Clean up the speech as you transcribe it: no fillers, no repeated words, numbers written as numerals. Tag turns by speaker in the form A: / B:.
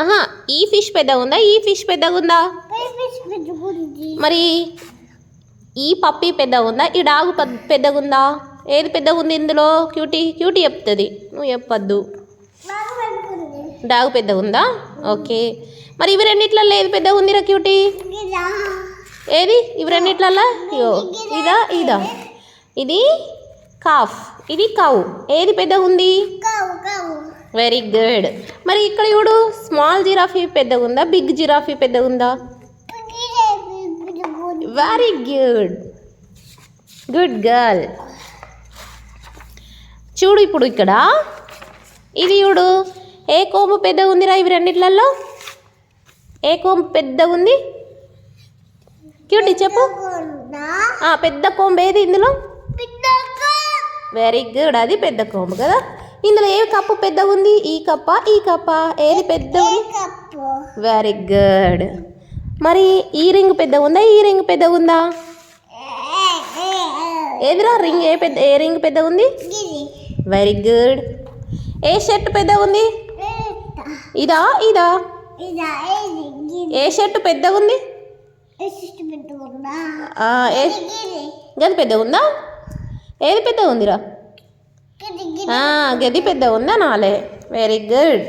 A: ఆహా, ఈ ఫిష్ పెద్దగా ఉందా, ఈ ఫిష్ పెద్దగా ఉందా? మరి ఈ పప్పి పెద్దగా ఉందా, ఈ డాగు పెద్దగా ఉందా? ఏది పెద్దగా ఉంది ఇందులో? క్యూటీ క్యూటీ చెప్తుంది, నువ్వు చెప్పద్దు. డాగు పెద్దగా ఉందా? ఓకే. మరి ఇవి రెండిట్లలో ఏది పెద్దగా ఉందిరా క్యూటీ? ఏది ఇవి రెండిట్లల్లో? ఇదా ఇదా? ఇది కాఫ్, ఇది కౌ. ఏది పెద్దగా ఉంది? Very good. మరి ఇక్కడ చూడు, స్మాల్ జిరాఫీ పెద్దగా ఉందా, బిగ్ జిరాఫీ పెద్దగా ఉందా? Very good, good girl. చూడు ఇప్పుడు ఇక్కడ ఇది చూడు, ఏ కోంబు పెద్దగా ఉందిరా ఇవి రెండిట్లలో? ఏ కోంబు పెద్దగా ఉంది? క్యూటీ చెప్పు. పెద్ద కోంబు ఏది ఇందులో? వెరీ గుడ్, అది పెద్ద కోంబు కదా. ఇందులో ఏ కప్పు పెద్దగా ఉంది? ఈ కప్ప, ఈ కప్ప? ఏది పెద్ద ఉంది? Very good. మరి ఈ రింగ్ పెద్దగా ఉందా, ఈ రింగ్ పెద్దగా ఉందా? ఏదిరా రింగ్? ఏ రింగ్ పెద్దగా ఉంది? Very good. ఏ షర్ట్ పెద్దగా ఉంది? ఇదా ఇదా? ఏ షర్ట్ పెద్దగా ఉంది? గది పెద్దగా ఉందా? ఏది పెద్దగా ఉందిరా? గది పెద్దగా ఉందా నాలే. Very good.